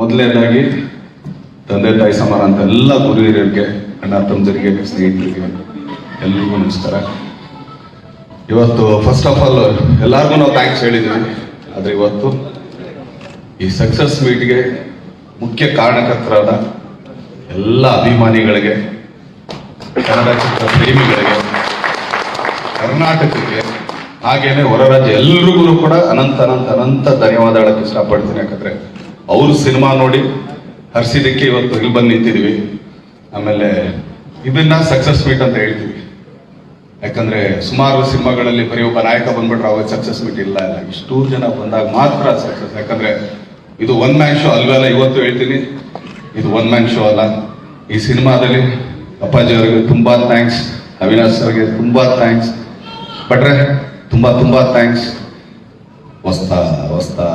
ಮೊದಲನೇದಾಗಿ ತಂದೆ ತಾಯಿ ಸಮಾನ ಅಂತ ಎಲ್ಲ ಗುರು ಹಿರಿಯರಿಗೆ, ಅಣ್ಣ ತಮ್ಮಂದಿರಿಗೆ, ಸ್ನೇಹಿತರಿಗೆ ಎಲ್ರಿಗೂ ನಮಸ್ಕಾರ. ಇವತ್ತು ಫಸ್ಟ್ ಆಫ್ ಆಲ್ ಎಲ್ಲರಿಗೂ ನಾವು ಥ್ಯಾಂಕ್ಸ್ ಹೇಳಿದ್ದೀವಿ. ಆದರೆ ಇವತ್ತು ಈ ಸಕ್ಸಸ್ ಮೀಟ್ಗೆ ಮುಖ್ಯ ಕಾರಣಕರ್ತರಾದ ಎಲ್ಲ ಅಭಿಮಾನಿಗಳಿಗೆ, ಕನ್ನಡ ಚಿತ್ರ ಪ್ರೇಮಿಗಳಿಗೆ, ಕರ್ನಾಟಕಕ್ಕೆ, ಹಾಗೇನೆ ಹೊರ ರಾಜ್ಯ ಎಲ್ರಿಗೂ ಕೂಡ ಅನಂತ ಅನಂತ ಅನಂತ ಧನ್ಯವಾದ ಹೇಳಕ್ಕೆ ಇಷ್ಟಪಡ್ತೀನಿ. ಯಾಕಂದ್ರೆ ಅವರು ಸಿನಿಮಾ ನೋಡಿ ಹರ್ಸಿದ್ದಕ್ಕೆ ಇವತ್ತು ಇಲ್ಲಿ ಬಂದು ನಿಂತಿದ್ವಿ. ಆಮೇಲೆ ಇದನ್ನ ಸಕ್ಸಸ್ ಮೀಟ್ ಅಂತ ಹೇಳ್ತೀವಿ. ಯಾಕಂದ್ರೆ ಸುಮಾರು ಸಿನಿಮಾಗಳಲ್ಲಿ ಬರೀ ಒಬ್ಬ ನಾಯಕ ಬಂದ್ಬಿಟ್ರೆ ಅವಾಗ ಸಕ್ಸಸ್ ಮೀಟ್ ಇಲ್ಲ. ಇಷ್ಟೂ ಜನ ಬಂದಾಗ ಮಾತ್ರ ಸಕ್ಸಸ್. ಯಾಕಂದ್ರೆ ಇದು ಒನ್ ಮ್ಯಾನ್ ಶೋ ಅಲ್ವಲ್ಲ. ಇವತ್ತು ಹೇಳ್ತೀನಿ, ಇದು ಒನ್ ಮ್ಯಾನ್ ಶೋ ಅಲ್ಲ. ಈ ಸಿನಿಮಾದಲ್ಲಿ ಅಪ್ಪಾಜಿ ಅವರಿಗೆ ತುಂಬಾ ಥ್ಯಾಂಕ್ಸ್, ಅವಿನಾಶ್ ಅವರಿಗೆ ತುಂಬಾ ಥ್ಯಾಂಕ್ಸ್, ಬಟ್ರೆ ತುಂಬಾ ಥ್ಯಾಂಕ್ಸ್, ಹೊಸ್ತಾ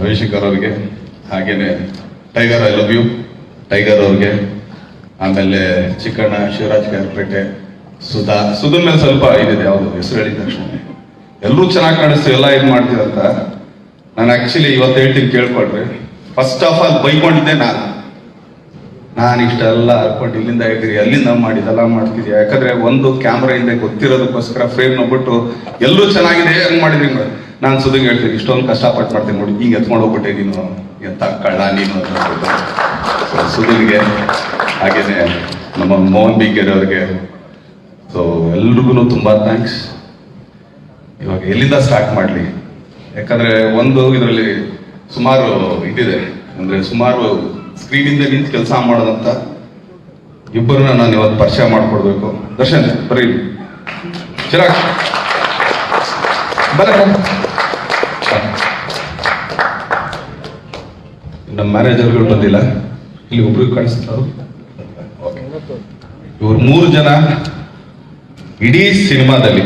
ರವಿಶಂಕರ್ ಅವ್ರಿಗೆ, ಹಾಗೇನೆ Tiger I love you Tiger ಅವ್ರಿಗೆ, ಆಮೇಲೆ ಚಿಕ್ಕಣ್ಣ, ಶಿವರಾಜ್ ಕಾರ್ಪೇಟೆ, ಸುಧನ್ ಮೇಲೆ ಸ್ವಲ್ಪ ಇದಿದೆ, ಯಾವುದು ಹೆಸರು ಹೇಳಿದ ತಕ್ಷಣ ಎಲ್ಲರೂ ಚೆನ್ನಾಗಿ ಕಾಣಿಸ್ತು, ಎಲ್ಲ ಇದು ಮಾಡ್ತೀರಂತ. ನಾನು ಆಕ್ಚುಲಿ ಇವತ್ತು ಹೇಳ್ತೀನಿ ಕೇಳ್ಕೊಳ್ರಿ. ಫಸ್ಟ್ ಆಫ್ ಆಲ್ ಬೈಕೊಂಡಿದ್ದೆ ನಾನು ಇಷ್ಟೆಲ್ಲ ಹರ್ಕೊಂಡು ಇಲ್ಲಿಂದ ಹೇಳ್ತೀರಿ, ಅಲ್ಲಿಂದ ಮಾಡಿ ಇದೆಲ್ಲ ಮಾಡ್ತಿದ್ಯಾ. ಯಾಕಂದ್ರೆ ಒಂದು ಕ್ಯಾಮ್ರಾ ಹಿಂದೆ ಗೊತ್ತಿರೋದಕ್ಕೋಸ್ಕರ ಫ್ರೇಮ್ ನೋಡ್ಬಿಟ್ಟು ಎಲ್ಲರೂ ಚೆನ್ನಾಗಿದೆ ಹಂಗ್ ಮಾಡಿದ್ರಿ. ನಾನು ಸುದ್ದಿಗೆ ಹೇಳ್ತೀನಿ, ಇಷ್ಟೊಂದು ಕಷ್ಟಪಟ್ಟು ಮಾಡ್ತೀನಿ ನೋಡಿ, ಹಿಂಗೆ ಎತ್ಕೊಂಡು ಹೋಗ್ಬಿಟ್ಟೆ ನೀನು, ಎಂತ ಕಳ್ಳ ನೀನು. ಸುಧೀರ್ಗೆ, ಹಾಗೇನೆ ನಮ್ಮ ಮೋಹನ್ ಬಿಗೇರ್ ಅವ್ರಿಗೆ, ಸೊ ಎಲ್ರಿಗೂ ತುಂಬಾ ಥ್ಯಾಂಕ್ಸ್. ಇವಾಗ ಎಲ್ಲಿಂದ ಸ್ಟಾರ್ಟ್ ಮಾಡಲಿ? ಯಾಕಂದ್ರೆ ಒಂದು ಇದರಲ್ಲಿ ಸುಮಾರು ಇದಿದೆ, ಅಂದ್ರೆ ಸುಮಾರು ಸ್ಕ್ರೀನಿಂದ ನಿಂತು ಕೆಲಸ ಮಾಡೋದಂತ ಇಬ್ಬರನ್ನ ನಾನು ಇವತ್ತು ಪರಿಚಯ ಮಾಡ್ಕೊಡ್ಬೇಕು. ದರ್ಶನ್ ಬರೀ, ಚಿರಾಗ್ ಬರ, ನಮ್ಮ ಮ್ಯಾನೇಜರ್ಗಳು ಬಂದಿಲ್ಲ, ಇಲ್ಲಿ ಒಬ್ರಿಗೆ ಕಾಣಿಸ್ತಾರೆ. ಇವ್ರು 3 ಜನ ಇಡೀ ಸಿನಿಮಾದಲ್ಲಿ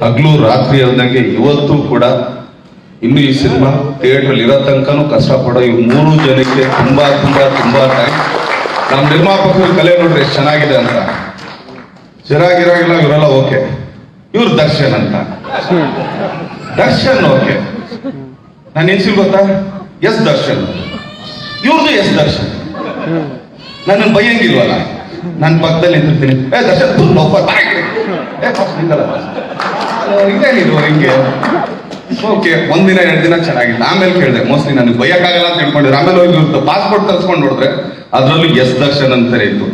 ಹಗ್ಲು ರಾತ್ರಿ ಅಂದಂಗೆ ಇವತ್ತು ಕೂಡ ಇನ್ನು ಈ ಸಿನಿಮಾ ಥಿಯೇಟರ್ ಇರೋ ತನಕನೂ ಕಷ್ಟಪಡೋ ಇವ್ರು 3 ಜನಕ್ಕೆ ತುಂಬಾ ಥ್ಯಾಂಕ್ಸ್. ನಮ್ಮ ನಿರ್ಮಾಪಕರು ಕಲೆ ನೋಡ್ರಿ ಎಷ್ಟು ಚೆನ್ನಾಗಿದೆ ಅಂತ. ಚೆನ್ನಾಗಿರೋಗಿಲ್ಲ ಇವರೆಲ್ಲ ಓಕೆ. ಇವ್ರು ದರ್ಶನ್ ಅಂತ, ದರ್ಶನ್ ಓಕೆ. ನಾನು ಎನ್ಸಿಲ್ ಗೊತ್ತಾ? ಎಸ್ ದರ್ಶನ್, ಇವ್ರದ್ದು ಎಸ್ ದರ್ಶನ್. ನನ್ನ ಬೈಯಂಗಿಲ್ವಲ್ಲ, ನನ್ನ ಪಕ್ಕದಲ್ಲಿ ನಿಂತಿರ್ತೀನಿ, ದರ್ಶನ್ ಇದೇನಿದು ಹಿಂಗೆ. ಓಕೆ, ಒಂದಿನ 2 ದಿನ ಚೆನ್ನಾಗಿತ್ತು. ಆಮೇಲೆ ಕೇಳಿದೆ, ಮೋಸ್ಟ್ಲಿ ನನಗೆ ಬೈಯಕ್ಕಾಗಲ್ಲ ಅಂತ ತಿಳ್ಕೊಂಡಿದ್ರು. ಆಮೇಲೆ ಹೋಗಿ ಇವ್ರದ್ದು ಪಾಸ್ಪೋರ್ಟ್ ತರಿಸ್ಕೊಂಡು ನೋಡಿದ್ರೆ ಅದರಲ್ಲೂ ಎಸ್ ದರ್ಶನ್ ಅಂತಾನೆ ಇತ್ತು.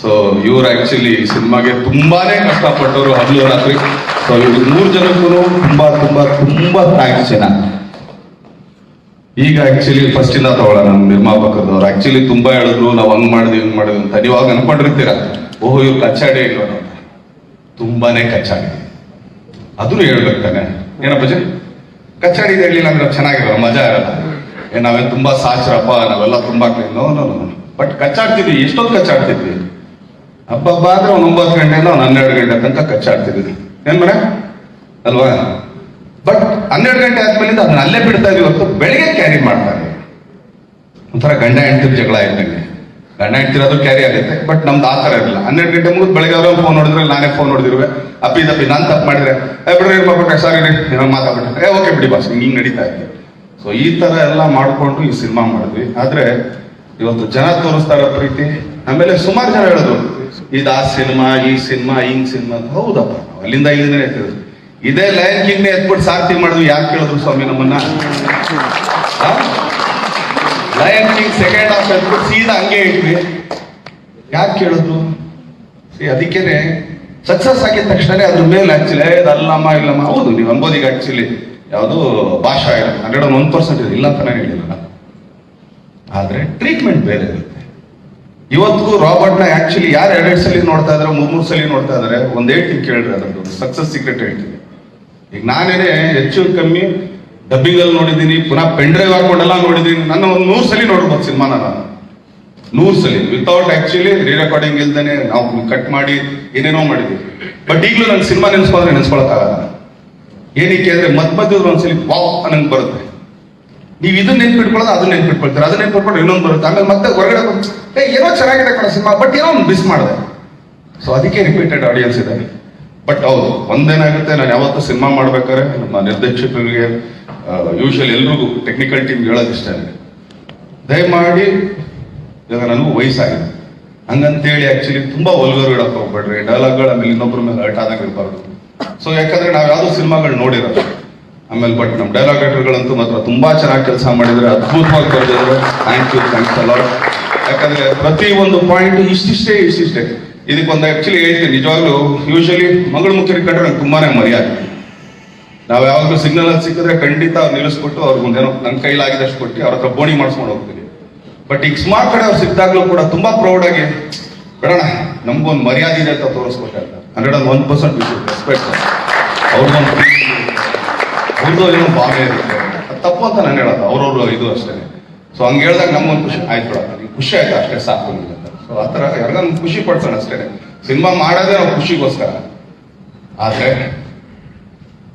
ಸೊ ಇವ್ರು ಆಕ್ಚುಲಿ ಸಿನಿಮಾಗೆ ತುಂಬಾನೇ ಕಷ್ಟಪಟ್ಟವರು ಹಗಲು ರಾತ್ರಿ. ಸೊ ಇವ್ರು 3 ಜನಕ್ಕೂ ತುಂಬಾ ಥ್ಯಾಂಕ್ಸ್ ಜನ. ಈಗ ಆಕ್ಚುಲಿ ಫಸ್ಟ್ ಇಂದ ತಗೊಳ್ಳೋಣ. ನಮ್ಮ ನಿರ್ಮಾಪಕರದವ್ರು ಆಕ್ಚುಲಿ ತುಂಬಾ ಹೇಳಿದ್ರು, ನಾವು ಹಂಗ್ ಮಾಡಿದ್ವಿ ಅಂತ. ನೀವಾಗ ಅನ್ಕೊಂಡಿರ್ತೀರ, ಓಹೋ ಇವ್ರು ಕಚ್ಚಾಡಿ ಇಲ್ಲ, ತುಂಬಾನೇ ಕಚ್ಚಾಡಿ. ಅದನ್ನು ಹೇಳ್ಬೇಕು ತಾನೆ, ಏನಪ್ಪ ಜಿ ಕಚ್ಚಾಡಿ ಹೇಳಿಲ್ಲ ಅಂದ್ರೆ ಚೆನ್ನಾಗಿರಲ್ಲ, ಮಜಾ ಇರಲ್ಲ. ನಾವೇನು ತುಂಬಾ ಸಾಚ್ರಪ್ಪ, ನಾವೆಲ್ಲ ತುಂಬಾ ನೋ. ಬಟ್ ಕಚ್ಚಾಡ್ತಿದ್ವಿ. ಎಷ್ಟೊತ್ತು ಕಚ್ಚಾಡ್ತಿದ್ವಿ? ಹಬ್ಬ ಆದ್ರೆ 9 ಗಂಟೆಯಿಂದ 12 ಗಂಟೆ ತನಕ ಕಚ್ಚಾಡ್ತಿದ್ವಿ. ಏನ್ ಮನೆ ಅಲ್ವಾ? ಬಟ್ 12 ಗಂಟೆ ಆದ್ಮೇಲಿಂದ ಅದನ್ನ ಅಲ್ಲೇ ಬಿಡ್ತಾ ಇದೀವಿ ಹೊತ್ತು ಬೆಳಿಗ್ಗೆ ಕ್ಯಾರಿ ಮಾಡ್ತಾರೆ. ಒಂಥರ ಗಂಡ ಹೆಂಡ್ತಿರ್ ಜಗಳ ಇದ್ದಂಗೆ. ಗಂಡ ಹೆಂಡ್ತಿರೋದು ಕ್ಯಾರಿ ಆಗುತ್ತೆ, ಬಟ್ ನಮ್ದು ಆ ಥರ ಇರಲ್ಲ. 12 ಗಂಟೆ ಮುಗಿದು ಬೆಳಗ್ಗೆ ಅವ್ರ ಫೋನ್ ನೋಡಿದ್ರೆ ನಾನೇ ಫೋನ್ ನೋಡಿದಿರುವೆ, ಅಪ್ಪಿ ನಾನು ತಪ್ಪು ಮಾಡಿದ್ರೆ ಬಿಡ್ರಿ ಮಾಡ್ಬಿಟ್ಟೆ, ಸಾರಿ ಮಾತಾಡ್ಬಿಟ್ಟೆ, ಓಕೆ ಬಿಡಿ ಬಾಸ್, ಹಿಂಗೆ ನಡೀತಾ ಇದ್ದೆ. ಸೊ ಈ ತರ ಎಲ್ಲ ಮಾಡ್ಕೊಂಡು ಈ ಸಿನಿಮಾ ಮಾಡಿದ್ವಿ. ಆದ್ರೆ ಇವತ್ತು ಜನ ತೋರಿಸ್ತಾರ ಪ್ರೀತಿ. ಆಮೇಲೆ ಸುಮಾರು ಜನ ಹೇಳಿದ್ರು, ಇದು ಆ ಸಿನಿಮಾ, ಈ ಸಿನಿಮಾ, ಹಿಂಗ್ ಸಿನಿಮಾ. ಹೌದಪ್ಪ, ಅಲ್ಲಿಂದ ಇಲ್ಲಿಂದನೇ ಹೇಳ್ತಿದ್ರು. ಇದೇ ಲಯನ್ ಕಿಂಗ್ ಎತ್ಬಿಟ್ಟು ಸಾರ್ಥಿ ಮಾಡಿದ್ವಿ. ಯಾಕೆ ಕೇಳಿದ್ರು ಸ್ವಾಮಿ ನಮ್ಮನ್ನ? ಲಯನ್ ಕಿಂಗ್ ಸೆಕೆಂಡ್ ಹಾಫ್ ಎತ್ಬಿಟ್ಟು ಸೀದಾ ಹಂಗೆ ಇಟ್ವಿ. ಯಾಕೆ ಕೇಳಿದ್ರು? ಅದಕ್ಕೇನೆ ಸಕ್ಸಸ್ ಆಗಿದ ತಕ್ಷಣ ಅದ್ರ ಮೇಲೆ ಆಕ್ಚುಲಿ ಅದಲ್ಲಮ್ಮ ಇಲ್ಲಮ್ಮ. ಹೌದು, ನೀವು ಅನ್ಬೋದೀಗ ಆಕ್ಚುಲಿ ಯಾವುದು ಭಾಷಾ 101% ಇಲ್ಲ ಅಂತಾನೆ ಹೇಳಿಲ್ಲ. ಆದ್ರೆ ಟ್ರೀಟ್ಮೆಂಟ್ ಬೇರೆ ಇರುತ್ತೆ. ಇವತ್ತಿಗೂ ರಾಬರ್ಟ್ನ ಆಕ್ಚುಲಿ ಯಾರು 2 ಸಲ ನೋಡ್ತಾ ಇದಾರೆ, 3 ಸಲ ನೋಡ್ತಾ ಇದಾರೆ, ಒಂದ್ ಹೇಳ್ತೀನಿ ಕೇಳ್ರಿ, ಅದ್ರದ್ದು ಸಕ್ಸಸ್ ಸೀಕ್ರೆಟ್ ಹೇಳ್ತೀನಿ. ಈಗ ನಾನೇನೆ ಹೆಚ್ಚು ಕಮ್ಮಿ ಡಬ್ಬಿಂಗ್ ಅಲ್ಲಿ ನೋಡಿದ್ದೀನಿ, ಪುನಃ ಪೆನ್ ಡ್ರೈವ್ ಹಾಕೊಂಡೆಲ್ಲ ನೋಡಿದ್ದೀನಿ. ನನ್ನ ಒಂದು 100 ಸಲ ನೋಡ್ಬೋದು ಸಿನಿಮಾನ ನಾನು, 100 ಸಲ ವಿತೌಟ್ ಆಕ್ಚುಲಿ ರೀ ರೆಕಾರ್ಡಿಂಗ್ ಇಲ್ದೇನೆ ನಾವು ಕಟ್ ಮಾಡಿ ಏನೇನೋ ಮಾಡಿದ್ವಿ. ಬಟ್ ಈಗಲೂ ನನ್ನ ಸಿನಿಮಾ ನೆನ್ಸ್ಕೊಂಡ್ರೆ ನೆನ್ಸ್ಕೊಳಕ್ಕಾಗಲ್ಲ. ಏನಕ್ಕೆ ಅಂದ್ರೆ ಮಧ್ಯದಲ್ಲಿ ಒಂದ್ಸಲಿ ವಾವ್ ಅನ್ನಂಗ್ ಬರುತ್ತೆ. ನೀವು ಇದನ್ನ ನೆನ್ಪಿಟ್ಕೊಳ್ಳೋದು, ಅದನ್ನ ನೆನ್ಪಿಟ್ಕೊಳ್ತೀರ, ಅದನ್ನ ನೆನ್ಪಿಟ್ಕೊಂಡು ಇನ್ನೊಂದು ಬರುತ್ತೆ. ಆಮೇಲೆ ಮತ್ತೆ ಹೊರಗಡೆ ಏನೋ ಚೆನ್ನಾಗಿದೆ ಕಣ ಸಿನಿಮಾ, ಬಟ್ ಏನೋ ಒಂದು ಮಿಸ್ ಮಾಡಿದೆ. ಸೊ ಅದಕ್ಕೆ ರಿಪೀಟೆಡ್ ಆಡಿಯನ್ಸ್ ಇದೆ. ಬಟ್ ಹೌದು, ಒಂದೇನಾಗುತ್ತೆ, ನಾನು ಯಾವತ್ತೂ ಸಿನಿಮಾ ಮಾಡ್ಬೇಕಾದ್ರೆ ನಮ್ಮ ನಿರ್ದೇಶಕರಿಗೆ ಯೂಶಲಿ ಎಲ್ರಿಗೂ ಟೆಕ್ನಿಕಲ್ ಟೀಮ್ ಹೇಳೋದು ಇಷ್ಟ, ದಯಮಾಡಿ ಇವಾಗ ನನಗೂ ವಯಸ್ಸಾಗಿದೆ ಹಂಗಂತೇಳಿ ಆಕ್ಚುಲಿ ತುಂಬಾ ಒಲ್ಗರು ಇಡಕ್ ಹೋಗ್ಬೇಡ್ರಿ, ಡೈಲಾಗ್ಗಳು ಆಮೇಲೆ ಇನ್ನೊಬ್ಬರ ಮೇಲೆ ಹರ್ಟ್ ಆದಾಗ ಇರಬಾರ್ದು. ಸೊ ಯಾಕಂದ್ರೆ ನಾವು ಯಾವ್ದು ಸಿನಿಮಾಗಳು ನೋಡಿರೋದು ಆಮೇಲೆ, ಬಟ್ ನಮ್ಮ ಡೈಲಾಗ್ ರೈಟರ್ಗಳಂತೂ ಮಾತ್ರ ತುಂಬಾ ಚೆನ್ನಾಗಿ ಕೆಲಸ ಮಾಡಿದ್ರೆ, ಅದ್ಭುತವಾಗಿ ಬರೆದಿದ್ರು. Thanks a lot. ಯಾಕಂದ್ರೆ ಪ್ರತಿ ಒಂದು ಪಾಯಿಂಟ್ ಇಷ್ಟಿಷ್ಟೇ. ಇದಕ್ಕೊಂದು ಆಕ್ಚುಲಿ ಹೇಳ್ತೀನಿ, ನಿಜವಾಗ್ಲೂ ಯೂಶಲಿ ಮಗಳು ಮುಖ್ಯರಿಗೆ ಕಂಡ್ರೆ ನಂಗೆ ತುಂಬಾನೇ ಮರ್ಯಾದೆ. ನಾವು ಯಾವಾಗಲೂ ಸಿಗ್ನಲ್ ಅಲ್ಲಿ ಸಿಕ್ಕಿದ್ರೆ ಖಂಡಿತ ಅವ್ರು ನಿಲ್ಲಿಸ್ಬಿಟ್ಟು ಅವ್ರಿಗೊಂದೇನೋ ನನ್ನ ಕೈಲಾಗಿದಷ್ಟು ಕೊಟ್ಟು ಅವ್ರ ಹತ್ರ ಬೋಣಿ ಮಾಡಿಸ್ಕೊಂಡು ಹೋಗ್ತೀವಿ. ಬಟ್ ಈಗ ಸ್ಮಾರ್ಟ್ ಕಡೆ ಅವ್ರು ಸಿಕ್ಕಾಗ್ಲೂ ಕೂಡ ತುಂಬಾ ಪ್ರೌಡ್ ಆಗಿ ಬೇಡಣ ನಮ್ಗೊಂದು ಮರ್ಯಾದೆ ಇದೆ ಅಂತ ತೋರಿಸ್ಕೊಟ್ಟಾರೆ. 101% ರೆಸ್ಪೆಕ್ಟ್. ಅವ್ರದ್ದು ಏನೋ ಭಾವನೆ ಇರುತ್ತೆ, ಅದು ತಪ್ಪು ಅಂತ ನಾನು ಹೇಳೋದು, ಅವ್ರವ್ರು ಇದು ಅಷ್ಟೇ. ಸೊ ಹಂಗೆ ಹೇಳ್ದಾಗ ನಮ್ಗೊಂದು ಖುಷಿ ಆಯ್ತು, ಬಿಡೋದು ಖುಷಿ ಆಯ್ತು ಅಷ್ಟೇ ಸಾಕು ಅಂತ. ಸೊ ಆ ಥರ ಯಾರಿಗೊಂದು ಖುಷಿ ಪಡ್ಸೋಣ ಅಷ್ಟೇ. ಸಿನಿಮಾ ಮಾಡೋದೇ ನಾವು ಖುಷಿಗೋಸ್ಕರ. ಆದ್ರೆ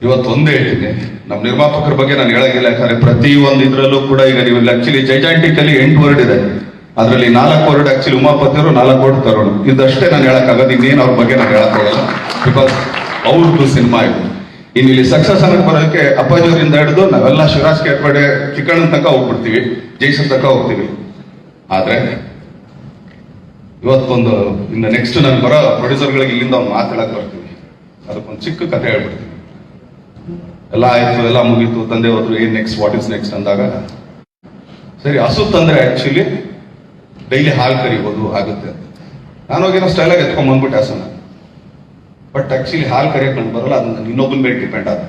ಇವತ್ತು ಒಂದೇ ಹೇಳ್ತೀನಿ, ನಮ್ಮ ನಿರ್ಮಾಪಕರ ಬಗ್ಗೆ ನಾನು ಹೇಳಂಗಿಲ್ಲ. ಯಾಕಂದ್ರೆ ಪ್ರತಿ ಒಂದು ಇದ್ರಲ್ಲೂ ಕೂಡ ಈಗ ನೀವು ಆಕ್ಚುಲಿ ಜೈಜಾಂಟಿಕಲಿ 8 ವರ್ಡ್ ಇದೆ, ಅದರಲ್ಲಿ 4 ವರ್ಡ್ ಆಕ್ಚುಲಿ ಉಮಾಪತಿಯವರು, 4 ವರ್ಡ್ ತರೋಣ. ಇದಷ್ಟೇ ನಾನು ಹೇಳಕ್ಕಾಗೋದು, ಇನ್ನೇನು ಅವ್ರ ಬಗ್ಗೆ ನಾನು ಹೇಳಕ್ಕಾಗಲ್ಲ. ಬಿಕಾಸ್ ಅವ್ರದ್ದು ಸಿನಿಮಾ ಇದು. ಇನ್ನು ಇಲ್ಲಿ ಸಕ್ಸಸ್ ಅನ್ನಕ್ಕೆ ಬರೋದಕ್ಕೆ ಅಪ್ಪಾಜಿಯವರಿಂದ ಹಿಡಿದು ನಾವೆಲ್ಲ ಶಿವರಾಜ್ ಕೇರ್ಪಡೆ ಚಿಕ್ಕಣ್ಣ ತನಕ ಹೋಗ್ಬಿಡ್ತೀವಿ, ಜೈಸನ್ ತನಕ ಹೋಗ್ತೀವಿ. ಆದ್ರೆ ಇವತ್ತೊಂದು ಇನ್ನು ನೆಕ್ಸ್ಟ್ ನಾನು ಬರೋ ಪ್ರೊಡ್ಯೂಸರ್ಗಳಿಗೆ ಇಲ್ಲಿಂದ ಒಂದು ಮಾತಾಡಕ್ ಬರ್ತೀವಿ, ಅದಕ್ಕೊಂದು ಚಿಕ್ಕ ಕಥೆ ಹೇಳ್ಬಿಡ್ತೀವಿ. ಎಲ್ಲ ಆಯ್ತು, ಎಲ್ಲ ಮುಗೀತು, ತಂದೆ ಹೋದ್ರು, ಏನ್ ನೆಕ್ಸ್ಟ್, ವಾಟ್ ಇಸ್ ನೆಕ್ಸ್ಟ್ ಅಂದಾಗ, ಸರಿ ಹಸು ತಂದ್ರೆ ಆಕ್ಚುಲಿ ಡೈಲಿ ಹಾಲು ಕರಿಬೋದು ಆಗುತ್ತೆ. ನಾನು ಹೋಗಿರೋ ಸ್ಟೈಲಾಗಿ ಎತ್ಕೊಂಡ್ ಬಂದ್ಬಿಟ್ಟೆ ಹಸುನ. ಬಟ್ ಆಕ್ಚುಲಿ ಹಾಲು ಕರಿಯಕ್ಕೆ ನಂಗೆ ಬರೋಲ್ಲ, ಅದನ್ನ ಇನ್ನೊಬ್ಬನ ಮೇಲೆ ಡಿಪೆಂಡ್ ಆದ.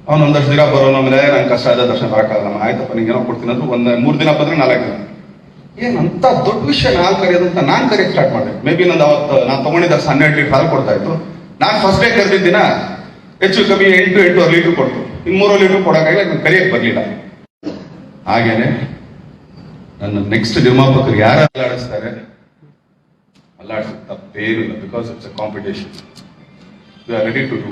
ಅವ್ನು ಒಂದಷ್ಟು ದಿನ ಬರೋನ ಮೇಲೆ ನಂಗೆ ಕಷ್ಟ ಆದ, ದರ್ಶನ ಬರೋಕ್ಕಾಗಲ್ಲ, ಆಯ್ತಪ್ಪ ನಿಂಗೆ ಏನೋ ಕೊಡ್ತೀನಿ ಅಂದ್ರೆ 3 ದಿನ ಬಂದ್ರೆ 4 ದಿನ. ಏನಂತ ದೊಡ್ಡ ವಿಷಯ ಹಾಲು ಕರಿಯೋದು ಅಂತ ನಾನು ಕರಿಯಕ್ಕೆ ಸ್ಟಾರ್ಟ್ ಮಾಡಿದೆ. ಮೇ ಬಿ ನಂದು ಅವತ್ತು ನಾನು ತಗೊಂಡಿದ್ದ 12 ಲೀಟರ್ ಹಾಲು ಕೊಡ್ತಾ ಇತ್ತು. ನಾನು ಫಸ್ಟ್ ಡೇ ಕರೆದಿದ್ದಿನ ಹೆಚ್ಚು ಕಮ್ಮಿ 8-8.5 ಲೀಟರ್ ಕೊಡ್ತು. ಇನ್ನು 3 ಲೀಟರ್ ಕೊಡೋಕ್ಕಾಗಲ್ಲ, ನಾನು ಕರಿಯಕ್ಕೆ ಬರಲಿಲ್ಲ. ಹಾಗೇನೆ ನನ್ನ ನೆಕ್ಸ್ಟ್ ನಿರ್ಮಾಪಕರು ಯಾರು ಅಲ್ಲಾಡಿಸ್ತಾರೆ, ಅಲ್ಲಾಡಿಸ್ ತಪ್ಪೇನಿಲ್ಲ. Because it's a competition, we are ready to do.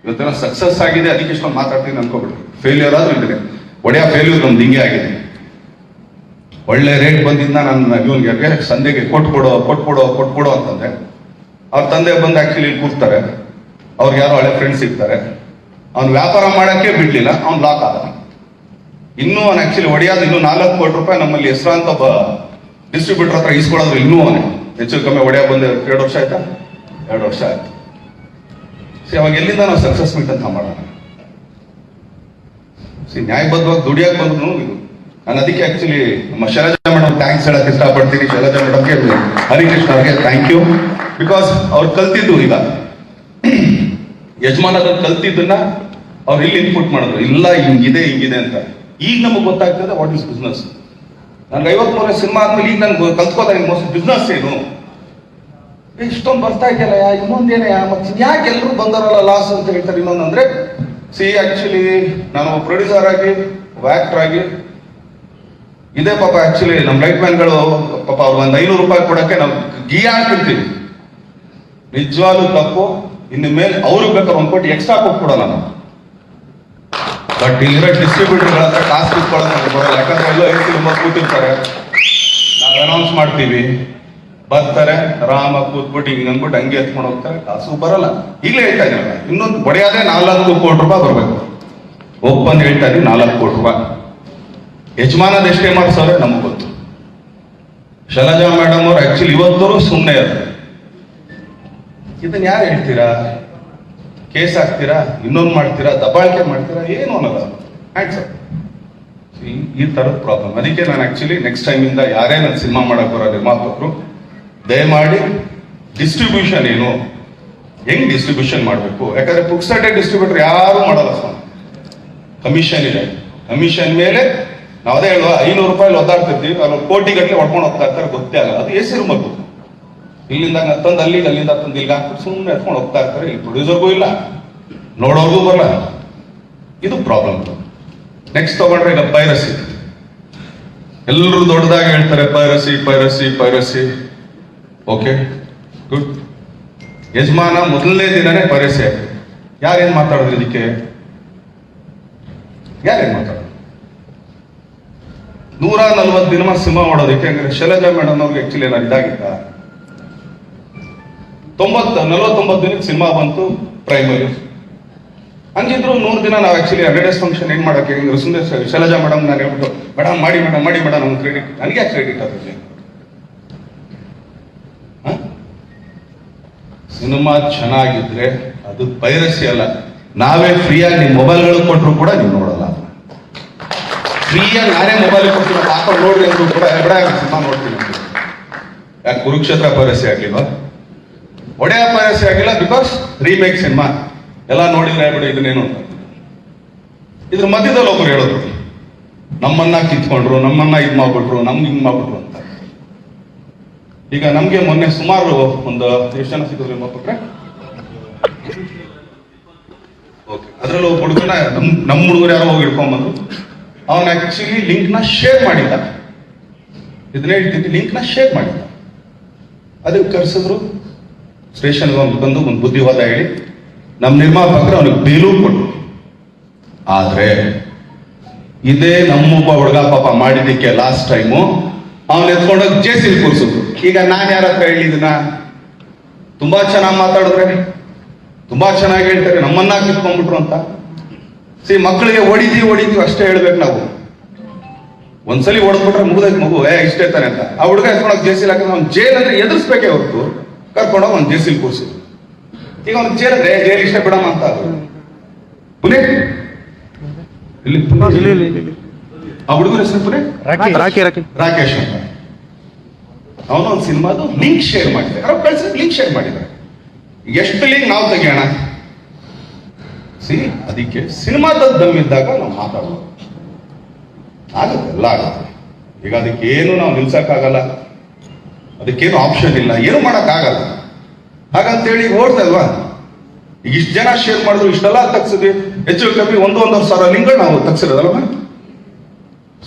ಇವತ್ತೆಲ್ಲ ಸಕ್ಸಸ್ ಆಗಿದೆ, ಅದಕ್ಕೆ ಇಷ್ಟೊಂದು ಮಾತಾಡ್ತೀನಿ ಅನ್ಕೋಬಿಡ್ರಿ. ಫೇಲ್ಯೂರ್ ಆದ್ರೂ ಇದ್ರೆ ಒಡೆಯ ಫೇಲ್ಯೂರ್ ನಮ್ದು ಹಿಂಗೆ ಆಗಿದೆ. ಒಳ್ಳೆ ರೇಟ್ ಬಂದಿದ್ದ ನನ್ನ ಇವನ್ಗೆ ಸಂಧ್ಯೆಗೆ ಕೊಟ್ಬಿಡೋ ಅಂತಂದೆ. ಅವ್ರ ತಂದೆ ಬಂದು ಆಕ್ಚುಲಿ ಕೂರ್ತಾರೆ, ಅವ್ರಿಗೆ ಯಾರೋ ಹಳೆ ಫ್ರೆಂಡ್ಸ್ ಸಿಗ್ತಾರೆ. ಅವ್ನು ವ್ಯಾಪಾರ ಮಾಡಕ್ಕೆ ಬಿಡ್ಲಿಲ್ಲ, ಅವ್ನು ಲಾಕ್ ಆದ. ಇನ್ನೂ ಅವ್ನು ಆಕ್ಚುಲಿ ಒಡೆಯೋದು ಇನ್ನೂ 4 ಕೋಟಿ ರೂಪಾಯಿ ನಮ್ಮಲ್ಲಿ ಹೆಸರಾಂತ ಒಬ್ಬ ಡಿಸ್ಟ್ರಿಬ್ಯೂಟರ್ ಹತ್ರ ಈಸ್ಕೊಳ್ಳೋದು ಇನ್ನೂ ಅವನೇ. ಹೆಚ್ಚು ಕಮ್ಮಿ ಒಡೆಯ ಬಂದು 2 ವರ್ಷ ಆಯ್ತಾ, 2 ವರ್ಷ ಆಯ್ತು. ಅವಾಗ ಎಲ್ಲಿಂದ ನಾವು ಸಕ್ಸಸ್ ಮೀಟ್ ಅಂತ ಮಾಡೋಣ? ನ್ಯಾಯಬದ್ಧವಾಗಿ ದುಡಿಯಕ್ಕೆ ಬಂದ್ರು ಇದು. ನಾನು ಅದಕ್ಕೆ ಆಕ್ಚುಲಿ ನಮ್ಮ ಶೈಲಜಾ ಮೇಡಮ್ ಥ್ಯಾಂಕ್ಸ್ ಹೇಳಕ್ ಇಷ್ಟಪಡ್ತೀನಿ. ಶೈಲಜಾ ಮೇಡಮ್ಗೆ, ಹರಿಕೃಷ್ಣ ಅವ್ರಿಗೆ ಥ್ಯಾಂಕ್ ಯು. ಬಿಕಾಸ್ ಅವ್ರು ಕಲ್ತಿದ್ದು, ಈಗ ಯಜಮಾನದಲ್ಲಿ ಕಲ್ತಿದ್ದನ್ನ ಅವ್ರು ಇಲ್ಲಿ ಇನ್ಪುಟ್ ಮಾಡಿದ್ರು, ಇಲ್ಲ ಹಿಂಗಿದೆ ಅಂತ. ಈಗ ನಮಗೆ ಗೊತ್ತಾಗ್ತದೆ ವಾಟ್ ಇಸ್ ಬಿಸ್ನೆಸ್. ನನ್ಗೆ 53 ಸಿನಿಮಾ ಆದ್ಮೇಲೆ ಈಗ ನನ್ಗೆ ಕಲ್ತ್ಕೋದ ಬಿಸ್ನೆಸ್ ಏನು, ಇಷ್ಟೊಂದು ಬರ್ತಾ ಇದೆಯಲ್ಲ, ಇನ್ನೊಂದೇನೇ, ಮತ್ತೆ ಯಾಕೆ ಎಲ್ಲರೂ ಬಂದಾರಲ್ಲ ಲಾಸ್ ಅಂತ ಹೇಳ್ತಾರೆ. ಇನ್ನೊಂದಂದ್ರೆ ಆಕ್ಚುಲಿ ನಾನು ಪ್ರೊಡ್ಯೂಸರ್ ಆಗಿ, ಆಕ್ಟರ್ ಆಗಿ ಇದೇ ಪಾಪ ಆಕ್ಚುಲಿ ನಮ್ಮ ಲೈಟ್ ಮ್ಯಾನ್ಗಳು ಪಾಪ ಅವ್ರು ಒಂದು 500 ರೂಪಾಯಿ ಕೊಡಕ್ಕೆ ನಾವು ಗೀಯಾಡ್ತಿರ್ತೀವಿ. ನಿಜವಾಗ್ಲೂ ತಪ್ಪು. ಇನ್ನು ಮೇಲೆ ಅವ್ರಿಗೆ ಬೇಕಾದ್ರೆ 1 ಕೋಟಿ ಎಕ್ಸ್ಟ್ರಾ ಕೊಟ್ಬಿಡೋಣ ನಾವು. ಬಟ್ ಇಲ್ಲಿರೋ ಡಿಸ್ಟ್ರಿಬ್ಯೂಟರ್ಗಳ ಹತ್ರ ಕಾಸು ಕಿತ್ಕೊಳ್ಳೋದು ಬರೋಲ್ಲ. ಯಾಕಂದ್ರೆ ಎಲ್ಲ ತುಂಬ ಕೂತಿರ್ತಾರೆ, ನಾವು ಅನೌನ್ಸ್ ಮಾಡ್ತೀವಿ, ಬರ್ತಾರೆ ಆರಾಮಾಗಿ ಕೂತ್ಬಿಟ್ಟು ಹಿಂಗೆ ಅಂದ್ಬಿಟ್ಟು ಹಂಗೆ ಎತ್ಕೊಂಡು ಹೋಗ್ತಾರೆ, ಕಾಸು ಬರಲ್ಲ. ಈಗಲೇ ಹೇಳ್ತಾ ಇದ್ದೀವಿ, ಇನ್ನೊಂದು ಬಡಿಯಾದೆ 4 ಕೋಟಿ ರೂಪಾಯಿ ಬರಬೇಕು. ಓಪನ್ ಹೇಳ್ತಾ ಇದೀವಿ, 4 ಕೋಟಿ ರೂಪಾಯಿ. ಯಜಮಾನದ ಎಷ್ಟೇ ಮಾಡ್ಸೋರೆ ನಮ್ಗೆ ಗೊತ್ತು. ಶೈಲಜಾ ಮೇಡಮ್ ಅವ್ರು ಆಕ್ಚುಲಿ ಇವತ್ತವರು ಸುಮ್ಮನೆ ಇರ್ತಾರೆ. ಇದನ್ನ ಯಾರು ಹೇಳ್ತೀರಾ? ಕೇಸ್ ಹಾಕ್ತೀರಾ, ಇನ್ನೊಂದು ಮಾಡ್ತೀರಾ, ದಬ್ಬಾಳಿಕೆ ಮಾಡ್ತೀರಾ, ಏನು ಅನ್ನೋಲ್ಲ. ಆಯ್ತು ಸರ್, ಈ ಥರದ ಪ್ರಾಬ್ಲಮ್. ಅದಕ್ಕೆ ನಾನು ಆಕ್ಚುಲಿ ನೆಕ್ಸ್ಟ್ ಟೈಮಿಂದ ಯಾರೇ ನನ್ನ ಸಿನಿಮಾ ಮಾಡಕ್ ಬರೋ ನಿರ್ಮಾಪಕರು ದಯಮಾಡಿ ಡಿಸ್ಟ್ರಿಬ್ಯೂಷನ್ ಏನು, ಹೆಂಗ್ ಡಿಸ್ಟ್ರಿಬ್ಯೂಷನ್ ಮಾಡಬೇಕು. ಯಾಕಂದ್ರೆ ಪುಕ್ಸಟೆ ಡಿಸ್ಟ್ರಿಬ್ಯೂಟರ್ ಯಾರು ಮಾಡಲ್ಲ ಸರ್, ಕಮಿಷನ್ ಇದೆ. ಕಮಿಷನ್ ಮೇಲೆ ನಾವು ಅದೇ ಹೇಳುವ 500 ರೂಪಾಯಿ ಒದ್ದಾಡ್ತಿರ್ತೀವಿ, ಅವ್ರು ಕೋಟಿ ಗಟ್ಟಲೆ ಹೊಡ್ಕೊಂಡು ಹೋಗ್ತಾ ಇರ್ತಾರೆ, ಗೊತ್ತೇ ಆಗಲ್ಲ. ಅದು ಹೆಸರು ಮಗು. ಇಲ್ಲಿಂದ ತಂದು ಅಲ್ಲಿಂದ ತಂದು ಇಲ್ಲಿಗೆ ಹಾಕ್ಬಿಟ್ಟು ಸುಮ್ಮನೆ ಎತ್ಕೊಂಡು ಹೋಗ್ತಾ ಇರ್ತಾರೆ. ಇಲ್ಲಿ ಪ್ರೊಡ್ಯೂಸರ್ಗೂ ಇಲ್ಲ, ನೋಡೋರ್ಗೂ ಬರಲ್ಲ. ಇದು ಪ್ರಾಬ್ಲಮ್. ನೆಕ್ಸ್ಟ್ ತಗೊಂಡ್ರೆ ಈಗ ಪೈರಸಿ. ಎಲ್ಲರೂ ದೊಡ್ಡದಾಗಿ ಹೇಳ್ತಾರೆ ಪೈರಸಿ. Okay, good. ಯಜಮಾನ ಮೊದಲನೇ ದಿನನೇ ಪೈರಸಿ ಆಯ್ತು. ಯಾರೇನ್ ಮಾತಾಡಿದ್ರು ಇದಕ್ಕೆ? ಯಾರೇನ್ ಮಾತಾಡೋದು? 140 ದಿನ ಸಿನಿಮಾ ಮಾಡೋದಕ್ಕೆ ಅಂದ್ರೆ ಶೈಲಜಾ ಮೇಡಮ್ ಅವ್ರಿಗೆ ಆಕ್ಚುಲಿ ಏನಾದ್ರು ಇದಾಗಿತ್ತ? 49 ದಿನಕ್ಕೆ ಸಿನಿಮಾ ಬಂತು ಪ್ರೈಮರಿ. ಹಂಗಿದ್ರು 100 ದಿನ ನಾವು ಆಕ್ಚುಲಿ 100 ಡೇಸ್ ಫಂಕ್ಷನ್ ಏನ್ ಮಾಡಕ್ಕೆ ಸುಮ್ಮನೆ ಶೈಲಜಾ ಮೇಡಮ್ ನಾನು ಹೇಳ್ಬಿಟ್ಟು ಮೇಡಮ್ ಮಾಡಿ ನಮ್ಗೆ ಕ್ರೆಡಿಟ್, ನನಗೆ ಯಾಕೆ ಕ್ರೆಡಿಟ್ ಅದ್ರಲ್ಲಿ? ಸಿನಿಮಾ ಚೆನ್ನಾಗಿದ್ರೆ ಅದು ಪೈರಸಿ ಅಲ್ಲ, ನಾವೇ ಫ್ರೀಯಾಗಿ ನಿಮ್ಮ ಮೊಬೈಲ್ಗಳು ಕೊಟ್ಟರು ಕೂಡ ನೀವು ನೋಡಲ್ಲ. ಫ್ರೀಯಾಗಿ ನಾನೇ ಮೊಬೈಲ್ ಕೊಡ್ತೀನಿ ಹಾಕೊಂಡು ನೋಡ್ರಿ ಅಂದ್ರೂ ಕೂಡ ಸಿನಿಮಾ ನೋಡ್ತೀನಿ. ಯಾಕೆ ಕುರುಕ್ಷೇತ್ರ ಪೈರಸಿ ಆಗ್ಲಿಲ್ವಾ? ಒಡೆಯ ಪೈರಸಿ ಆಗಿಲ್ಲ, ಬಿಕಾಸ್ ರೀಮೇಕ್ ಸಿನಿಮಾ ಎಲ್ಲ ನೋಡಿದ್ರೆ ಹೇಳ್ಬಿಡಿ ಇದನ್ನೇನು ಅಂತ. ಇದ್ರ ಮಧ್ಯದಲ್ಲಿ ಒಬ್ರು ಹೇಳಿದ್ರು, ನಮ್ಮನ್ನ ಕಿತ್ಕೊಂಡ್ರು, ನಮ್ಮನ್ನ ಇದ್ ಮಾಡ್ಬಿಟ್ರು, ನಮ್ಗೆ ಹಿಂಗ್ ಮಾಡ್ಬಿಟ್ರು ಅಂತ. ಈಗ ನಮ್ಗೆ ಮೊನ್ನೆ ಸುಮಾರು ಒಂದು ಎಷ್ಟು ಜನ ಸಿಕ್ಕಿದ್ರು ಮಕ್ಕಳ್ರೆ? ಓಕೆ, ಅದ್ರಲ್ಲಿ ಒಬ್ಬ ಹುಡುಗನ ನಮ್ಮ ಹುಡುಗರು ಯಾರೋ ಹೋಗಿ ಹಿಡ್ಕೊಂಡ್ಬಂದ್ರು. ಅವನ ಆಕ್ಚುಲಿ ಲಿಂಕ್ ನ ಶೇರ್ ಮಾಡಿದ್ದ, ಇದನ್ನ ಹೇಳ್ತೀನಿ, ಲಿಂಕ್ ನ ಶೇರ್ ಮಾಡಿದ್ದ. ಅದಕ್ಕೆ ಕರ್ಸಿದ್ರು, ಸ್ಟೇಷನ್ಗೆ ಬಂದು ಒಂದು ಬುದ್ಧಿವಾದ ಹೇಳಿ ನಮ್ಮ ನಿರ್ಮಾಪಕರು ಅವನಿಗೆ ಬೇಲೂ ಕೊಟ್ಟರು. ಆದ್ರೆ ಇದೇ ನಮ್ಮೊಬ್ಬ ಹುಡುಗ ಪಾಪ ಮಾಡಿದ್ದಕ್ಕೆ ಲಾಸ್ಟ್ ಟೈಮು ಅವನ್ ಎತ್ಕೊಂಡೋಗಿ ಜೇಸಿಲ್ ಕೂರಿಸಿದ್ರು. ಈಗ ನಾನು ಯಾರ ಹತ್ರ ಹೇಳಿದನ? ತುಂಬಾ ಚೆನ್ನಾಗಿ ಮಾತಾಡಿದ್ರೆ, ತುಂಬಾ ಚೆನ್ನಾಗಿ ಹೇಳ್ತಾರೆ, ನಮ್ಮನ್ನ ಕಿತ್ಕೊಂಡ್ಬಿಟ್ರು ಅಂತ. ಮಕ್ಕಳಿಗೆ ಹೊಡಿತೀವಿ ಅಷ್ಟೇ ಹೇಳ್ಬೇಕು ನಾವು. ಒಂದ್ಸಲಿ ಹೊಡೆದ್ಬಿಟ್ರೆ ಮುಗ್ದೈತೆ ಮಗು, ಇಷ್ಟೇ ತಾನೆ ಅಂತ. ಆ ಹುಡುಗ ಎತ್ಕೊಂಡೋಗಿ ಜೇಸಿಲ್ ಹಾಕಿದ್ರೆ ಅವ್ನು ಜೈಲ್ ಅಂದ್ರೆ ಎದುರಿಸ್ಬೇಕೇ ಹೊರತು ಕರ್ಕೊಂಡೋಗಿ ಅವ್ನು ಜೇಸಿಲ್ ಕೂರಿಸಿದ್ರು. ಈಗ ಅವ್ನು ಜೈಲ್ ಇಷ್ಟ ಬಿಡಮ್ಮ ಅಂತ. ಪುನೇ ಇಲ್ಲಿ ಆ ಹುಡುಗರ ಹೆಸರು ಪುನೇ ರಾಕೇಶ್ ಅಂತ. ಅವನು ಒಂದು ಸಿನಿಮಾದು ಲಿಂಕ್ ಶೇರ್ ಮಾಡಿದ್ದಾರೆ, ಅವ್ರು ಕಳಿಸಿದ್ರೆ ಲಿಂಕ್ ಶೇರ್ ಮಾಡಿದ್ದಾರೆ. ಎಷ್ಟು ಲಿಂಕ್ ನಾವು ತೆಗಿಯೋಣ? ಅದಕ್ಕೆ ಸಿನಿಮಾದ ದಮ್ಮಿದ್ದಾಗ ನಾವು ಮಾತಾಡೋದು ಆಗುತ್ತೆ, ಎಲ್ಲ ಆಗುತ್ತೆ. ಈಗ ಅದಕ್ಕೇನು ನಾವು ನಿಲ್ಸಕ್ಕಾಗಲ್ಲ, ಅದಕ್ಕೇನು ಆಪ್ಷನ್ ಇಲ್ಲ, ಏನು ಮಾಡಕ್ಕಾಗಲ್ಲ. ಹಾಗಂತೇಳಿ ಓಡ್ತಲ್ವಾ? ಈಗ ಇಷ್ಟು ಜನ ಶೇರ್ ಮಾಡಿದ್ರು, ಇಷ್ಟೆಲ್ಲ ತಗ್ಸಿದ್ವಿ, ಹೆಚ್ಚು ಕಮ್ಮಿ 1,500 ಲಿಂಕ್ಗಳು ನಾವು ತಗ್ಸಿರೋದಲ್ವ.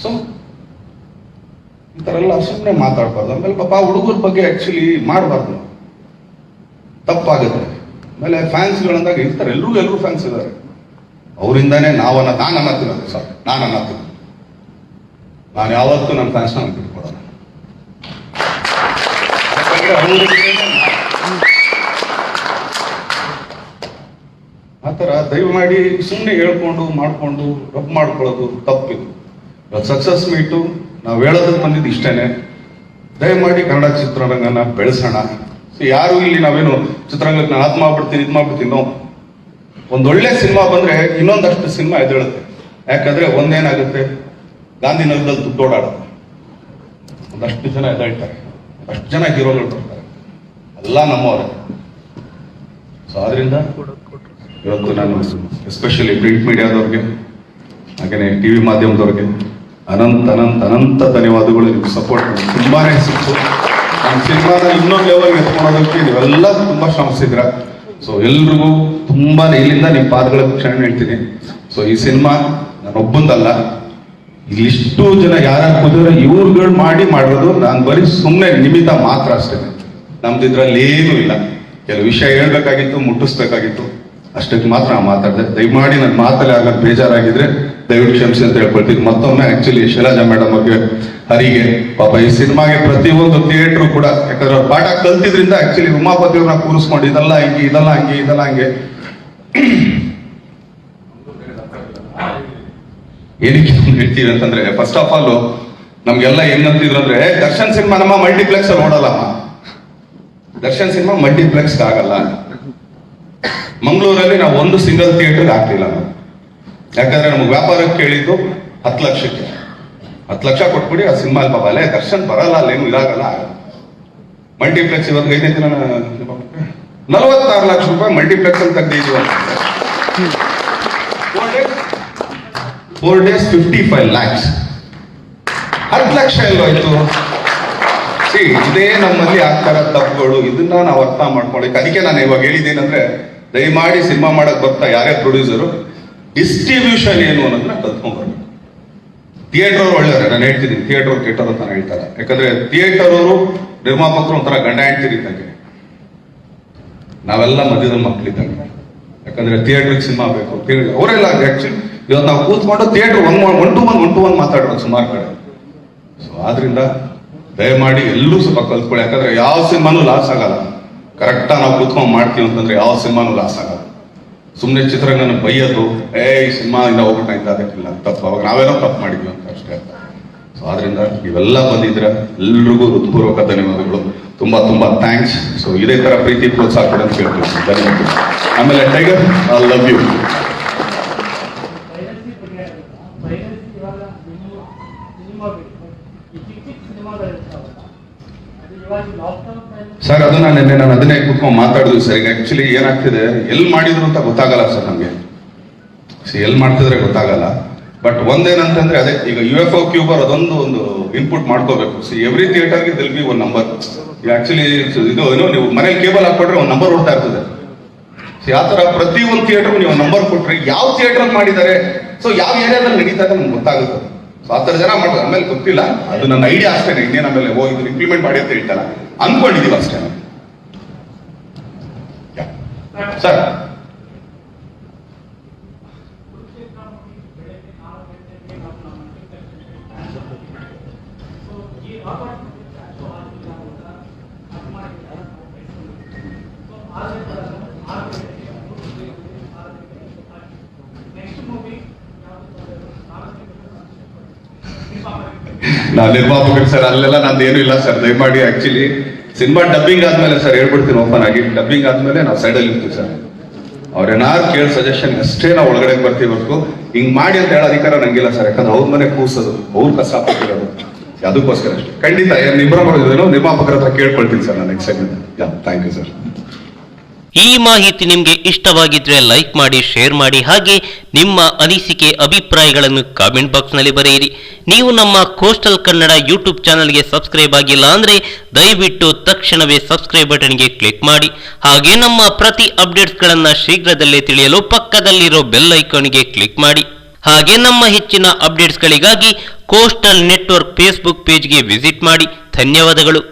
ಸೊ ಈ ತರ ಎಲ್ಲ ಸುಮ್ಮನೆ ಮಾತಾಡ್ಬಾರ್ದು. ಆಮೇಲೆ ಪಾಪ ಹುಡುಗರ ಬಗ್ಗೆ ಆಕ್ಚುಲಿ ಮಾಡಬಾರ್ದು, ತಪ್ಪಾಗುತ್ತೆ. ಆಮೇಲೆ ಫ್ಯಾನ್ಸ್ಗಳಂದಾಗ ಇರ್ತಾರೆ, ಎಲ್ಲರೂ ಫ್ಯಾನ್ಸ್ ಇದ್ದಾರೆ. ಅವರಿಂದಾನೇ ನಾನು ಅನ್ನತ್ತಿರೋದು. ನಾನು ಯಾವತ್ತೂ ನನ್ನ ಫ್ಯಾನ್ಸ್ ನಾನು ಬಿಟ್ಕೊಡೋಣ. ಆತರ ದಯಮಾಡಿ ಸುಮ್ಮನೆ ಹೇಳ್ಕೊಂಡು ಮಾಡ್ಕೊಂಡು ರಬ್ ಮಾಡ್ಕೊಳ್ಳೋದು ತಪ್ಪಿದು. ಸಕ್ಸಸ್ ಮೀಟು ನಾವು ಹೇಳೋದಕ್ಕೆ ಬಂದಿದ್ದು ಇಷ್ಟೇನೆ. ದಯಮಾಡಿ ಕನ್ನಡ ಚಿತ್ರರಂಗನ ಬೆಳೆಸೋಣ. ಯಾರು ಇಲ್ಲಿ ನಾವೇನು ಚಿತ್ರರಂಗಕ್ಕೆ ನಾನು ಅದ್ ಮಾಡ್ಬಿಡ್ತೀನಿ ಇದು ಮಾಡ್ಬಿಡ್ತೀನಿ, ಒಂದೊಳ್ಳೆ ಸಿನಿಮಾ ಬಂದ್ರೆ ಇನ್ನೊಂದಷ್ಟು ಸಿನಿಮಾ ಎದ್ದೇಳುತ್ತೆ. ಯಾಕಂದ್ರೆ ಒಂದೇನಾಗುತ್ತೆ, ಗಾಂಧಿನಗರದಲ್ಲಿ ದುಡ್ಡು ಓಡಾಡೋದು, ಒಂದಷ್ಟು ಜನ ಎದ್ದೇಳ್ತಾರೆ, ಅಷ್ಟು ಜನ ಹೀರೋಗಳು ಬರ್ತಾರೆ, ಎಲ್ಲ ನಮ್ಮವರೇ. ಸೊ ಆದ್ರಿಂದ ಇವತ್ತು ನಾನು ಎಸ್ಪೆಷಲಿ ಪ್ರಿಂಟ್ ಮೀಡಿಯಾದವ್ರಿಗೆ, ಹಾಗೇನೆ ಟಿವಿ ಮಾಧ್ಯಮದವ್ರಿಗೆ ಅನಂತ ಧನ್ಯವಾದಗಳು. ನಿಮ್ಗೆ ಸಪೋರ್ಟ್ ತುಂಬಾನೇ ಸಿಕ್ತು. ನಮ್ಮ ಸಿನಿಮಾದ ಇನ್ನೊಂದು ಲೆವೆಲ್ ಎತ್ಕೊಳ್ಳೋದಕ್ಕೆ ನೀವೆಲ್ಲ ತುಂಬಾ ಶ್ರಮಿಸಿದ್ರ. ಸೊ ಎಲ್ರಿಗೂ ತುಂಬಾನೇ ಇಲ್ಲಿಂದ ನಿಮ್ಮ ಪಾದಗಳ ಕ್ಷಣ ಹೇಳ್ತೀನಿ. ಸೊ ಈ ಸಿನಿಮಾ ನಾನೊಬ್ಬಂದಲ್ಲ, ಇಲ್ಲಿಷ್ಟು ಜನ ಯಾರ್ಯಾರು ಕೂತಿದ್ರೆ ಇವ್ರುಗಳು ಮಾಡಿರೋದು ನಾನು ಬರೀ ಸುಮ್ಮನೆ ನಿಮಿತ್ತ ಮಾತ್ರ ಅಷ್ಟೇ. ನಮ್ದು ಇದ್ರಲ್ಲಿ ಏನೂ ಇಲ್ಲ. ಕೆಲವು ವಿಷಯ ಹೇಳ್ಬೇಕಾಗಿತ್ತು, ಮುಟ್ಟಿಸ್ಬೇಕಾಗಿತ್ತು, ಅಷ್ಟಕ್ಕೆ ಮಾತ್ರ ನಾನು ಮಾತಾಡಿದೆ. ದಯಮಾಡಿ ನನ್ನ ಮಾತಲ್ಲಿ ಆಗ ಬೇಜಾರಾಗಿದ್ರೆ ದಯವಿಟ್ಟು ಕ್ಷಮಿಸಿ ಅಂತ ಹೇಳ್ಕೊಳ್ತೀನಿ. ಮತ್ತೊಮ್ಮೆ ಆಕ್ಚುಲಿ ಶೈಲಜಾ ಮೇಡಮ್ ಅವ್ರಿಗೆ, ಹರಿಗೆ, ಪಾಪ ಈ ಸಿನಿಮಾಗೆ ಪ್ರತಿಯೊಂದು ಥಿಯೇಟ್ರು ಕೂಡ, ಯಾಕಂದ್ರೆ ಅವ್ರು ಪಾಠ ಕಲ್ತಿದ್ರಿಂದ ಆಕ್ಚುಲಿ ಉಮಾಪತಿ ಅವ್ರನ್ನ ಕೂರಿಸ್ಕೊಂಡು ಇದೆಲ್ಲ ಹಂಗೆ ಏನಕ್ಕೆ ಹೇಳ್ತೀವಿ ಅಂತಂದ್ರೆ, ಫಸ್ಟ್ ಆಫ್ ಆಲ್ ನಮ್ಗೆಲ್ಲ ಹೆಂಗಂತಿದ್ರು ಅಂದ್ರೆ, ದರ್ಶನ್ ಸಿನಿಮಾ ನಮ್ಮ ಮಲ್ಟಿಪ್ಲೆಕ್ಸ್ ಅಲ್ಲಿ ನೋಡಲ್ಲಮ್ಮ, ದರ್ಶನ್ ಸಿನಿಮಾ ಮಲ್ಟಿಪ್ಲೆಕ್ಸ್ ಆಗಲ್ಲ. ಮಂಗಳೂರಲ್ಲಿ ನಾವು ಒಂದು ಸಿಂಗಲ್ ಥಿಯೇಟರ್ ಹಾಕ್ಲಿಲ್ಲ ನಾವು. ಯಾಕಂದ್ರೆ ನಮ್ಗೆ ವ್ಯಾಪಾರಕ್ಕೆ ಕೇಳಿದ್ದು 10 ಲಕ್ಷಕ್ಕೆ. 10 ಲಕ್ಷ ಕೊಟ್ಬಿಡಿ ಆ ಸಿನಿಮಾ ಪಾಪ ಅಲ್ಲೇ ದರ್ಶನ್ ಬರಲ್ಲ, ಅಲ್ಲೇನು ಇದಾಗಲ್ಲ. ಮಲ್ಟಿಪ್ಲೆಕ್ಸ್ ಇವತ್ತು 5ನೇ ದಿನ 46 ಲಕ್ಷ ರೂಪಾಯಿ ಮಲ್ಟಿಪ್ಲೆಕ್ಸ್ ಅಂತ ತೆಗೆದಿದ್ವು. 4 days 55 lakhs. 10 ಲಕ್ಷ ಎಲ್ಲೋಯ್ತು? ಇದೇ ನಮ್ಮಲ್ಲಿ ಆಗ್ತಾರ ತಪ್ಪುಗಳು. ಇದನ್ನ ನಾವು ಅರ್ಥ ಮಾಡ್ಕೊಳ್ಳಿ. ಅದಕ್ಕೆ ನಾನು ಇವಾಗ ಹೇಳಿದ್ದೇನಂದ್ರೆ, ದಯಮಾಡಿ ಸಿನಿಮಾ ಮಾಡಕ್ ಬರ್ತಾ ಯಾರೇ ಪ್ರೊಡ್ಯೂಸರು ಡಿಸ್ಟ್ರಿಬ್ಯೂಷನ್ ಏನು ಅನ್ನೋದನ್ನ ಕಲ್ತ್ಕೊಂಡ್ಬರ್ಬೇಕು. ಥಿಯೇಟರ್ ಅವ್ರು ಒಳ್ಳೆಯವ್ರೆ, ನಾನು ಹೇಳ್ತೀನಿ, ಥಿಯೇಟರ್ ಅಂತ ಹೇಳ್ತಾರೆ. ಯಾಕಂದ್ರೆ ಥಿಯೇಟರ್ ಅವರು ನಿರ್ಮಾಪಕರು ಒಂಥರ ಗಂಡ ಹೆಂಡ್ತಿರ್ ಇದ್ದಂಗೆ, ನಾವೆಲ್ಲ ಮಧ್ಯದಲ್ಲಿ ಮಕ್ಕಳಿದ್ದಂಗೆ. ಯಾಕಂದ್ರೆ ಥಿಯೇಟರ್ಗೆ ಸಿನಿಮಾ ಬೇಕು, ಅವರೆಲ್ಲ ಆಕ್ಚುಲಿ ಇವತ್ತು ನಾವು ಕೂತ್ಕೊಂಡು ಥಿಯೇಟರ್ ಒನ್ ಟು ಒನ್ ಮಾತಾಡೋದು ಸುಮಾರು ಕಡೆ. ಸೊ ಆದ್ರಿಂದ ದಯಮಾಡಿ ಎಲ್ಲರೂ ಸ್ವಲ್ಪ ಕಲ್ತ್ಕೊಳ್ಳಿ. ಯಾಕಂದ್ರೆ ಯಾವ ಸಿನಿಮಾನು ಲಾಸ್ ಆಗಲ್ಲ. ಕರೆಕ್ಟಾಗಿ ನಾವು ಕೂತ್ಕೊಂಡು ಮಾಡ್ತೀವಿ ಅಂತಂದ್ರೆ ಯಾವ ಸಿನಿಮಾನೂ ಲಾಸ್ ಆಗಲ್ಲ. ಸುಮ್ಮನೆ ಚಿತ್ರರಂಗನ ಬೈಯೋದು, ಈ ಸಿನಿಮಾ ಇಂದ ಹೋಗ್ಬಿಟ್ಟ ಇಂತ ಅದಕ್ಕಿಲ್ಲ ತಪ್ಪು, ಅವಾಗ ನಾವೇನೋ ತಪ್ಪು ಮಾಡಿದ್ವಿ ಅಂತ ಅಷ್ಟೇ. ಸೊ ಆದ್ರಿಂದ ನೀವೆಲ್ಲ ಬಂದಿದ್ರ ಎಲ್ರಿಗೂ ಹೃತ್ಪೂರ್ವಕ ಧನ್ಯವಾದಗಳು. ತುಂಬಾ ತುಂಬಾ ಥ್ಯಾಂಕ್ಸ್. ಸೊ ಇದೇ ತರ ಪ್ರೀತಿ ಪ್ರೋತ್ಸಾಹ ಕೊಡಿ ಅಂತ ಕೇಳ್ತೀವಿ. ಧನ್ಯವಾದ. ಆಮೇಲೆ Tiger, I love you. Sir ಅದು ನಾನು ಅದನ್ನೇ ಕೂತ್ಕೊಂಡು ಮಾತಾಡಿದ್ವಿ ಸರ್. ಈಗ ಆಕ್ಚುಲಿ ಏನಾಗ್ತಿದೆ, ಎಲ್ಲಿ ಮಾಡಿದ್ರು ಅಂತ ಗೊತ್ತಾಗಲ್ಲ ಸರ್ ನಮಗೆ. ಎಲ್ಲಿ ಮಾಡ್ತಿದ್ರೆ ಗೊತ್ತಾಗಲ್ಲ. ಬಟ್ ಒಂದೇನಂತಂದ್ರೆ ಅದೇ ಈಗ UFO ಕ್ಯೂಬರ್ ಅದೊಂದು ಇನ್ಪುಟ್ ಮಾಡ್ಕೋಬೇಕು. ಎವ್ರಿ ಥಿಯೇಟರ್ಗೆ ದಿಲ್ ಬಿ ಒಂದು ನಂಬರ್. ಆಕ್ಚುಲಿ ಇದು ಏನೋ ನೀವು ಮನೇಲಿ ಕೇಬಲ್ ಹಾಕೊಟ್ರೆ ಒಂದು ನಂಬರ್ ಓಡ್ತಾ ಇರ್ತದೆ. ಆ ತರ ಪ್ರತಿ ಒಂದು ಥಿಯೇಟರ್ ನೀವು ನಂಬರ್ ಕೊಟ್ರೆ ಯಾವ ಥಿಯೇಟರ್ ಮಾಡಿದ್ದಾರೆ, ಸೊ ಯಾವ ಏರಿಯಾದಲ್ಲಿ ನಡೀತಾ ಇದೆ ನಮ್ಗೆ ಗೊತ್ತಾಗುತ್ತೆ. ಸೊ ಆ ಥರ ಜನ ಮಾಡೋದು. ಆಮೇಲೆ ಗೊತ್ತಿಲ್ಲ, ಅದು ನನ್ನ ಐಡಿಯಾ ಅಷ್ಟೇ. ಇನ್ನೇನು ಆಮೇಲೆ ಇದು ಇಂಪ್ಲಿಮೆಂಟ್ ಮಾಡಿ ಅಂತ ಹೇಳ್ತಾರ ಅನ್ಕೊಂಡಿದೀವಿ ಅಷ್ಟೇ ಸರ್. ನಾವು ನಿರ್ಮಾಪಕರು ಸರ್, ಅಲ್ಲೆಲ್ಲ ನಂದು ಏನೂ ಇಲ್ಲ ಸರ್, ದಯಮಾಡಿ. ಆಕ್ಚುಲಿ ಸಿನಿಮಾ ಡಬ್ಬಿಂಗ್ ಆದ್ಮೇಲೆ ಸರ್ ಹೇಳ್ಬಿಡ್ತೀನಿ ಓಪನ್ ಆಗಿ, ಡಬ್ಬಿಂಗ್ ಆದ್ಮೇಲೆ ನಾವು ಸೈಡಲ್ಲಿ ಇರ್ತೀವಿ ಸರ್. ಅವ್ರೇನಾರು ಕೇಳಿ ಸಜೆಷನ್ ಅಷ್ಟೇ ನಾವು ಒಳಗಡೆ ಬರ್ತೀವಿ ಹೊರತು ಹಿಂಗ್ ಮಾಡಿ ಅಂತ ಹೇಳೋ ಅಧಿಕಾರ ನಂಗಿಲ್ಲ ಸರ್. ಯಾಕಂದ್ರೆ ಅವ್ರ ಮನೆ ಕೂಸೋದು, ಅವ್ರು ಕಷ್ಟಪಟ್ಟಿರೋದು, ಅದಕ್ಕೋಸ್ಕರ ಅಷ್ಟೇ. ಖಂಡಿತ ನಿರ್ಮಾಪಕರ ಹತ್ರ ಕೇಳ್ಕೊಳ್ತೀನಿ ಸರ್ ನಾನು next time. Thank you sir. ಈ ಮಾಹಿತಿ ನಿಮಗೆ ಇಷ್ಟವಾಗಿದ್ರೆ ಲೈಕ್ ಮಾಡಿ, ಶೇರ್ ಮಾಡಿ, ಹಾಗೆ ನಿಮ್ಮ ಅನಿಸಿಕೆ ಅಭಿಪ್ರಾಯಗಳನ್ನು ಕಾಮೆಂಟ್ ಬಾಕ್ಸ್ನಲ್ಲಿ ಬರೆಯಿರಿ. ನೀವು ನಮ್ಮ ಕೋಸ್ಟಲ್ ಕನ್ನಡ ಯೂಟ್ಯೂಬ್ ಚಾನಲ್ಗೆ ಸಬ್ಸ್ಕ್ರೈಬ್ ಆಗಿಲ್ಲ ಅಂದರೆ ದಯವಿಟ್ಟು ತಕ್ಷಣವೇ ಸಬ್ಸ್ಕ್ರೈಬ್ ಬಟನ್ಗೆ ಕ್ಲಿಕ್ ಮಾಡಿ. ಹಾಗೆ ನಮ್ಮ ಪ್ರತಿ ಅಪ್ಡೇಟ್ಸ್ಗಳನ್ನು ಶೀಘ್ರದಲ್ಲೇ ತಿಳಿಯಲು ಪಕ್ಕದಲ್ಲಿರೋ ಬೆಲ್ ಐಕಾನ್ಗೆ ಕ್ಲಿಕ್ ಮಾಡಿ. ಹಾಗೆ ನಮ್ಮ ಹೆಚ್ಚಿನ ಅಪ್ಡೇಟ್ಸ್ಗಳಿಗಾಗಿ ಕೋಸ್ಟಲ್ ನೆಟ್ವರ್ಕ್ ಫೇಸ್ಬುಕ್ ಪೇಜ್ಗೆ ವಿಸಿಟ್ ಮಾಡಿ. ಧನ್ಯವಾದಗಳು.